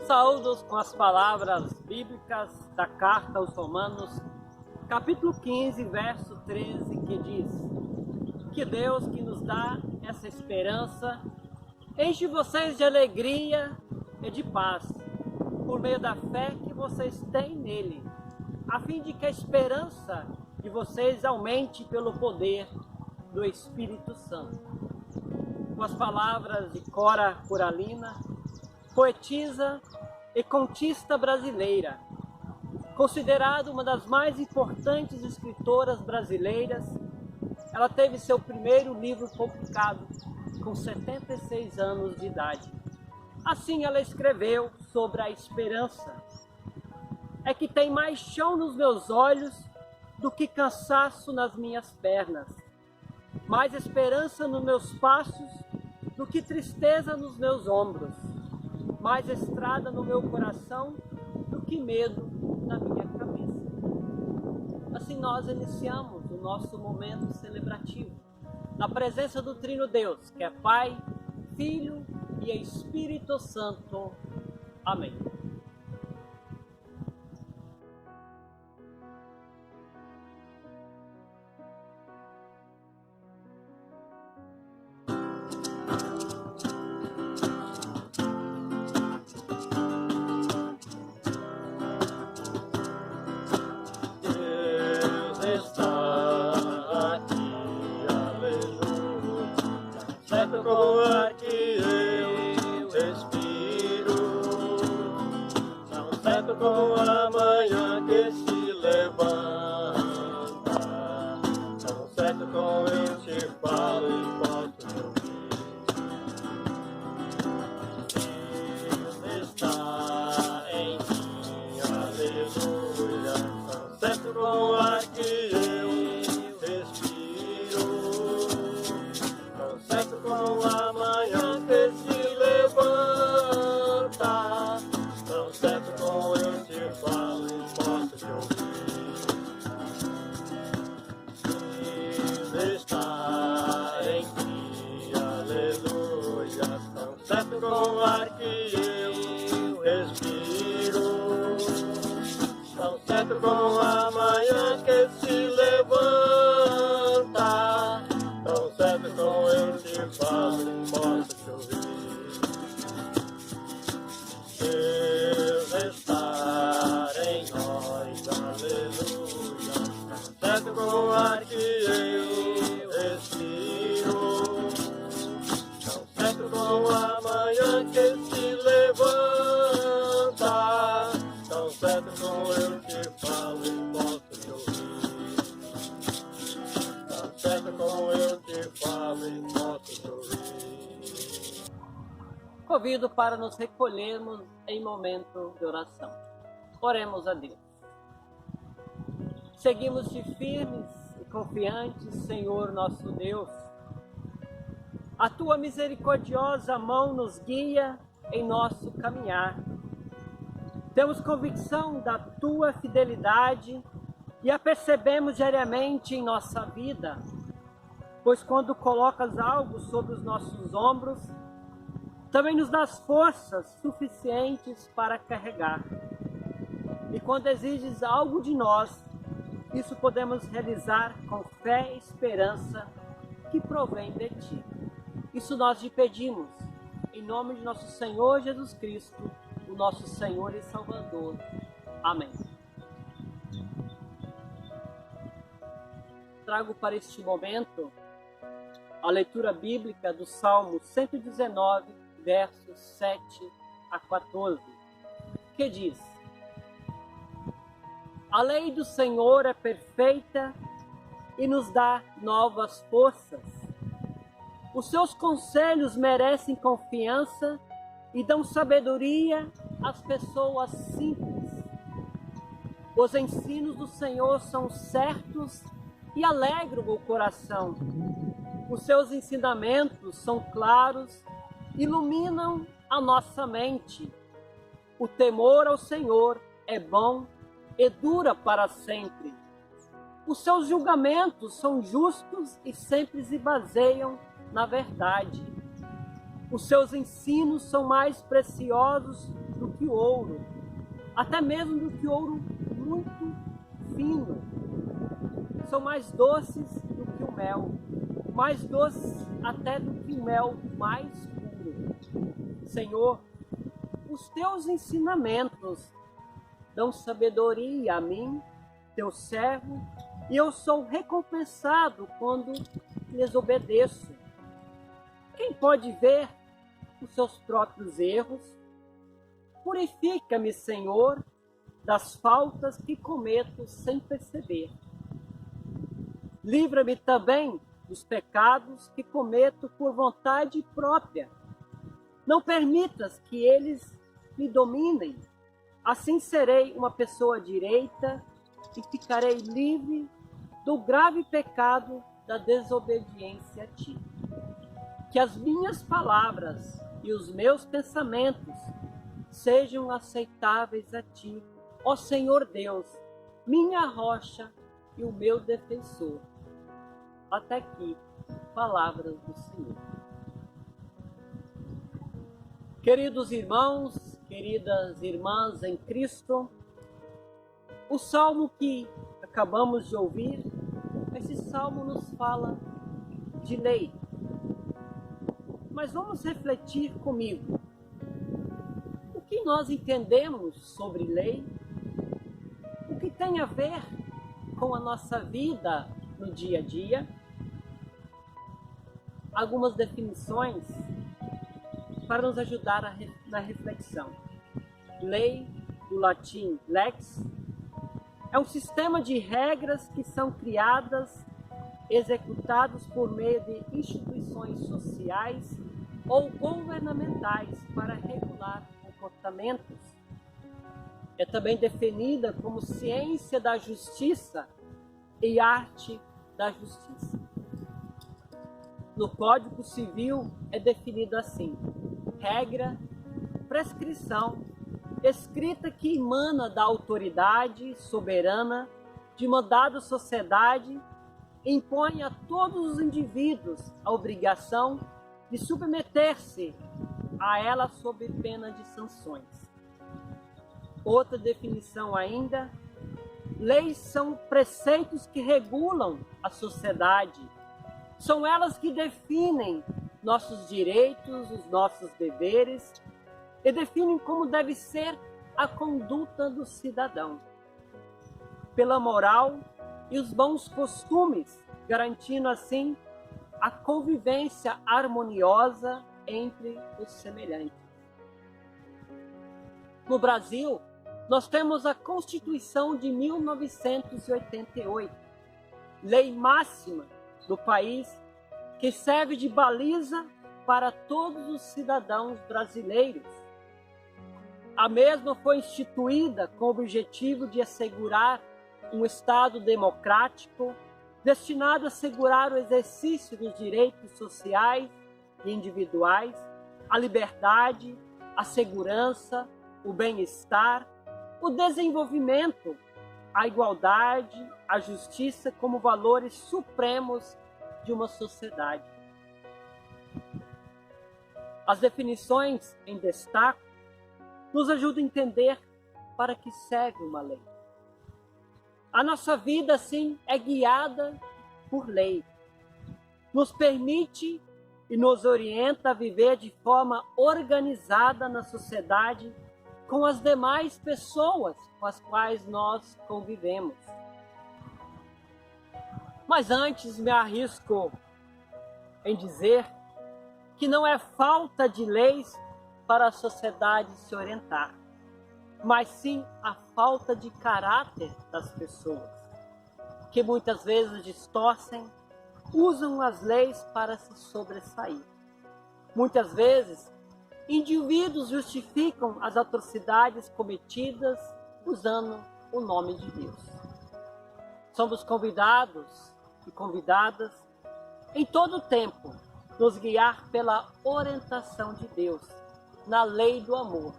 Saúdos com as palavras bíblicas da carta aos Romanos, capítulo 15, verso 13, que diz: que Deus que nos dá essa esperança enche vocês de alegria e de paz, por meio da fé que vocês têm nele, a fim de que a esperança de vocês aumente pelo poder do Espírito Santo. Com as palavras de Cora Coralina, poetisa e contista brasileira, considerada uma das mais importantes escritoras brasileiras, ela teve seu primeiro livro publicado com 76 anos de idade. Assim ela escreveu sobre a esperança. É que tem mais chão nos meus olhos do que cansaço nas minhas pernas, mais esperança nos meus passos do que tristeza nos meus ombros, mais estrada no meu coração do que medo na minha cabeça. Assim nós iniciamos o nosso momento celebrativo, na presença do Trino Deus, que é Pai, Filho e Espírito Santo. Amém. Com ar que eu respiro, tão certo como a manhã que se levanta, tão certo como eu te falo e posso te ouvir. Deus está em mim, aleluia, tão certo como o ar que eu respiro, tão certo como a manhã que se levanta, tão certo como eu te falo e posso te ouvir. Deus está em ti, aleluia, tão certo como o ar que eu respiro, tão certo como a manhã que se levanta, tão certo como eu te falo e posso te ouvir. Deus está em nós, aleluia, tão certo como o ar que eu respiro, tão certo como a manhã que se levanta, tão certo como eu te falo e posso te ouvir. Tão certo como eu te falo e posso te ouvir. Convido para nos recolhermos em momento de oração. Oremos a Deus. Seguimos-te firmes e confiantes, Senhor nosso Deus. A tua misericordiosa mão nos guia em nosso caminhar. Temos convicção da tua fidelidade e a percebemos diariamente em nossa vida, pois quando colocas algo sobre os nossos ombros, também nos dás forças suficientes para carregar. E quando exiges algo de nós, isso podemos realizar com fé e esperança que provém de ti. Isso nós te pedimos, em nome de nosso Senhor Jesus Cristo, o nosso Senhor e Salvador. Amém. Trago para este momento a leitura bíblica do Salmo 119, versos 7 a 14, que diz: a lei do Senhor é perfeita e nos dá novas forças. Os seus conselhos merecem confiança e dão sabedoria às pessoas simples. Os ensinos do Senhor são certos e alegram o coração. Os seus ensinamentos são claros, iluminam a nossa mente. O temor ao Senhor é bom e dura para sempre. Os seus julgamentos são justos e sempre se baseiam na verdade. Os seus ensinos são mais preciosos do que o ouro, até mesmo do que ouro muito fino. São mais doces do que o mel, mais doces até do que o mel mais puro. Senhor, os teus ensinamentos dão sabedoria a mim, teu servo, e eu sou recompensado quando lhes obedeço. Quem pode ver os seus próprios erros? Purifica-me, Senhor, das faltas que cometo sem perceber. Livra-me também dos pecados que cometo por vontade própria. Não permitas que eles me dominem. Assim serei uma pessoa direita e ficarei livre do grave pecado da desobediência a ti. Que as minhas palavras e os meus pensamentos sejam aceitáveis a ti, ó Senhor Deus, minha rocha e o meu defensor. Até aqui, palavras do Senhor. Queridos irmãos, queridas irmãs em Cristo, o salmo que acabamos de ouvir, esse salmo nos fala de lei. Mas vamos refletir comigo. O que nós entendemos sobre lei? O que tem a ver com a nossa vida no dia a dia? Algumas definições para nos ajudar na reflexão. Lei, do latim lex, é um sistema de regras que são criadas, executadas por meio de instituições sociais ou governamentais para regular comportamentos. É também definida como ciência da justiça e arte da justiça. No Código Civil é definido assim: regra, prescrição, escrita que emana da autoridade soberana de uma dada sociedade, impõe a todos os indivíduos a obrigação de submeter-se a ela sob pena de sanções. Outra definição ainda: leis são preceitos que regulam a sociedade. São elas que definem nossos direitos, os nossos deveres e definem como deve ser a conduta do cidadão. Pela moral e os bons costumes, garantindo assim a convivência harmoniosa entre os semelhantes. No Brasil, nós temos a Constituição de 1988, lei máxima do país, que serve de baliza para todos os cidadãos brasileiros. A mesma foi instituída com o objetivo de assegurar um Estado democrático, destinado a assegurar o exercício dos direitos sociais e individuais, a liberdade, a segurança, o bem-estar, o desenvolvimento, a igualdade, a justiça como valores supremos de uma sociedade. As definições em destaque nos ajudam a entender para que serve uma lei. A nossa vida, assim, é guiada por lei. Nos permite e nos orienta a viver de forma organizada na sociedade com as demais pessoas com as quais nós convivemos. Mas antes me arrisco em dizer que não é falta de leis para a sociedade se orientar, mas sim a falta de caráter das pessoas, que muitas vezes distorcem, usam as leis para se sobressair. Muitas vezes, indivíduos justificam as atrocidades cometidas usando o nome de Deus. Somos convidados e convidadas em todo o tempo nos guiar pela orientação de Deus, na lei do amor,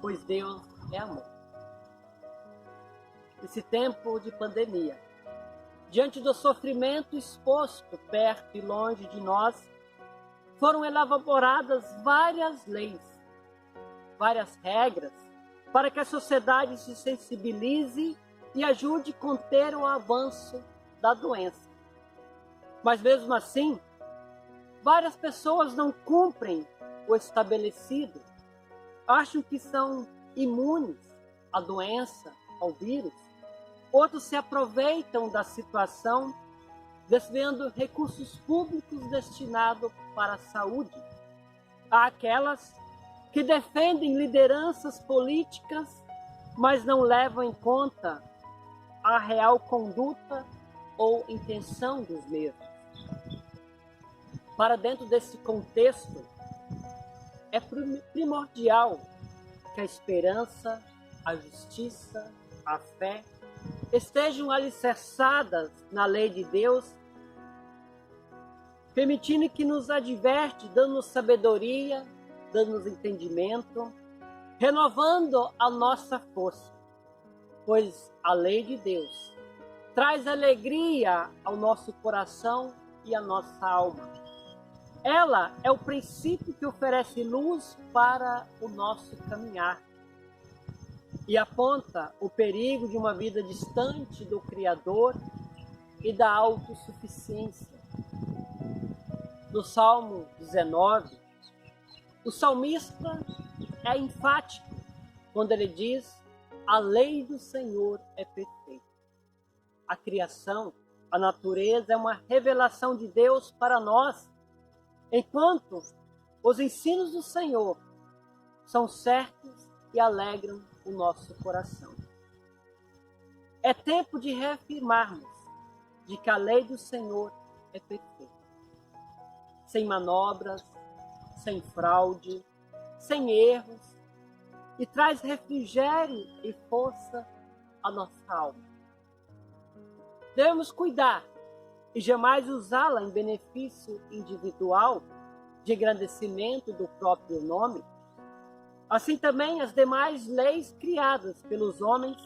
pois Deus é amor. Esse tempo de pandemia, diante do sofrimento exposto perto e longe de nós, foram elaboradas várias leis, várias regras, para que a sociedade se sensibilize e ajude a conter o avanço da doença. Mas mesmo assim, várias pessoas não cumprem o estabelecido, acham que são imunes à doença, ao vírus. Outros se aproveitam da situação, desviando recursos públicos destinados para a saúde. Há aquelas que defendem lideranças políticas, mas não levam em conta a real conduta ou intenção dos mesmos. Para dentro desse contexto, é primordial que a esperança, a justiça, a fé estejam alicerçadas na lei de Deus, permitindo que nos adverte, dando-nos sabedoria, dando-nos entendimento, renovando a nossa força, pois a lei de Deus traz alegria ao nosso coração e à nossa alma. Ela é o princípio que oferece luz para o nosso caminhar e aponta o perigo de uma vida distante do Criador e da autossuficiência. No Salmo 19, o salmista é enfático quando ele diz: a lei do Senhor é perfeita. A criação, a natureza é uma revelação de Deus para nós, enquanto os ensinos do Senhor são certos e alegram o nosso coração. É tempo de reafirmarmos de que a lei do Senhor é perfeita, sem manobras, sem fraude, sem erros, e traz refrigério e força à nossa alma. Devemos cuidar e jamais usá-la em benefício individual, de engrandecimento do próprio nome. Assim também as demais leis criadas pelos homens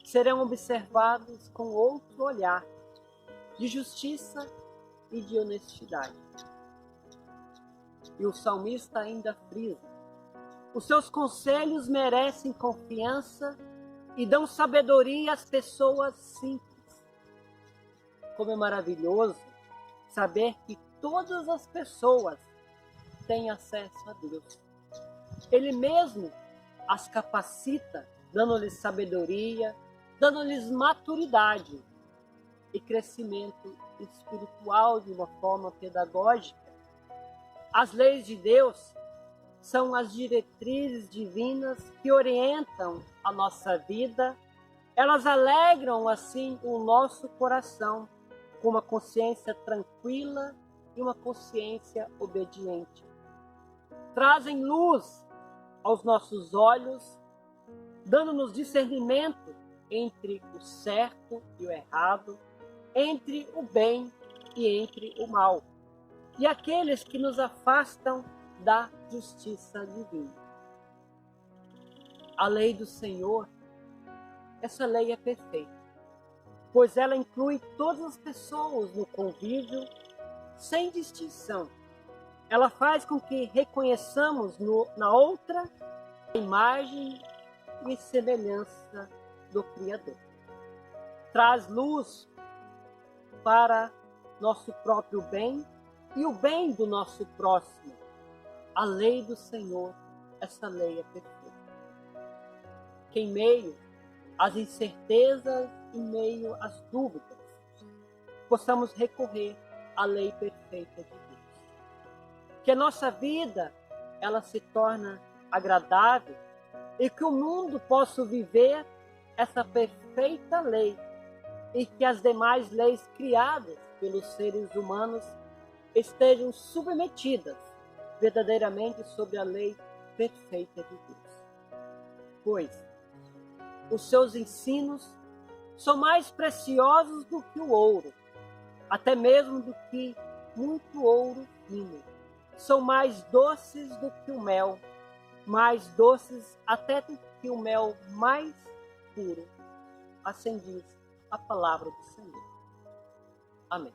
serão observadas com outro olhar, de justiça e de honestidade. E o salmista ainda frisa: os seus conselhos merecem confiança e dão sabedoria às pessoas simples. Como é maravilhoso saber que todas as pessoas têm acesso a Deus. Ele mesmo as capacita, dando-lhes sabedoria, dando-lhes maturidade e crescimento espiritual de uma forma pedagógica. As leis de Deus são as diretrizes divinas que orientam a nossa vida. Elas alegram, assim, o nosso coração, com uma consciência tranquila e uma consciência obediente. Trazem luz aos nossos olhos, dando-nos discernimento entre o certo e o errado, entre o bem e entre o mal, e aqueles que nos afastam da justiça divina. A lei do Senhor, essa lei é perfeita, pois ela inclui todas as pessoas no convívio, sem distinção. Ela faz com que reconheçamos na outra a imagem e semelhança do Criador. Traz luz para nosso próprio bem e o bem do nosso próximo. A lei do Senhor, essa lei é perfeita. Que em meio às incertezas, em meio às dúvidas, possamos recorrer à lei perfeita de Deus. Que a nossa vida, ela se torne agradável e que o mundo possa viver essa perfeita lei e que as demais leis criadas pelos seres humanos estejam submetidas verdadeiramente sobre a lei perfeita de Deus. Pois os seus ensinos são mais preciosos do que o ouro, até mesmo do que muito ouro fino. São mais doces do que o mel, mais doces até do que o mel mais puro. Assim diz a palavra do Senhor. Amém.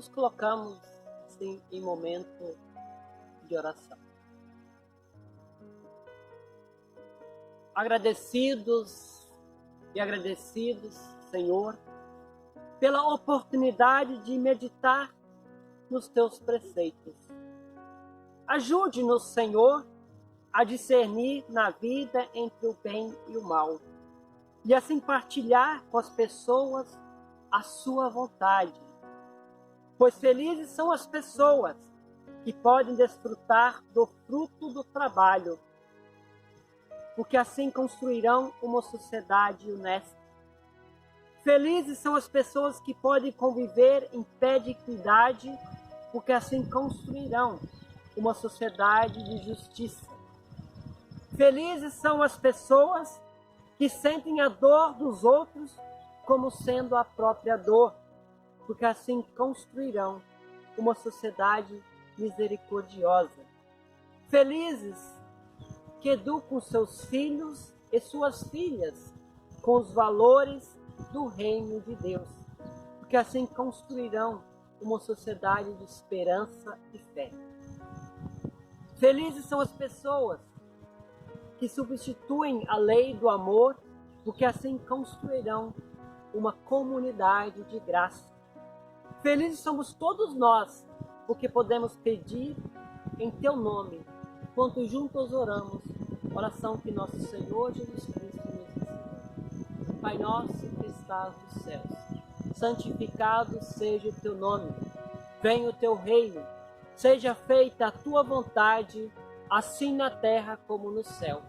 nos colocamos assim, em momento de oração. Agradecidos e agradecidos, Senhor, pela oportunidade de meditar nos teus preceitos. Ajude-nos, Senhor, a discernir na vida entre o bem e o mal, e assim partilhar com as pessoas a sua vontade. Pois felizes são as pessoas que podem desfrutar do fruto do trabalho, porque assim construirão uma sociedade honesta. Felizes são as pessoas que podem conviver em pé de equidade, porque assim construirão uma sociedade de justiça. Felizes são as pessoas que sentem a dor dos outros como sendo a própria dor, porque assim construirão uma sociedade misericordiosa. Felizes que educam seus filhos e suas filhas com os valores do reino de Deus, porque assim construirão uma sociedade de esperança e fé. Felizes são as pessoas que substituem a lei do amor, porque assim construirão uma comunidade de graça. Felizes somos todos nós, porque podemos pedir em teu nome, enquanto juntos oramos, oração que nosso Senhor Jesus Cristo nos ensina. Pai nosso que estás nos céus, santificado seja o teu nome. Venha o teu reino, seja feita a tua vontade, assim na terra como no céu.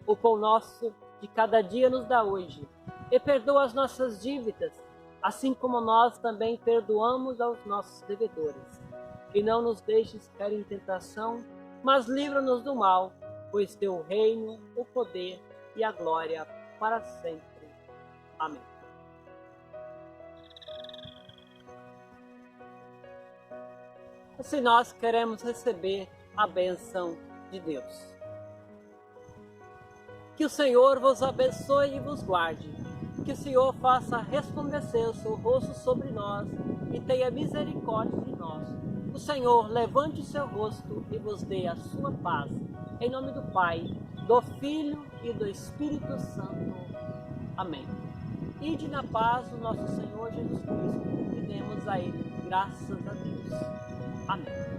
O pão nosso de cada dia nos dá hoje, e perdoa as nossas dívidas, assim como nós também perdoamos aos nossos devedores. E não nos deixes cair em tentação, mas livra-nos do mal, pois teu o reino, o poder e a glória para sempre. Amém. Assim nós queremos receber a bênção de Deus. Que o Senhor vos abençoe e vos guarde. Que o Senhor faça resplandecer o seu rosto sobre nós e tenha misericórdia de nós. O Senhor levante o seu rosto e vos dê a sua paz. Em nome do Pai, do Filho e do Espírito Santo. Amém. Ide na paz do nosso Senhor Jesus Cristo e demos a Ele graças a Deus. Amém.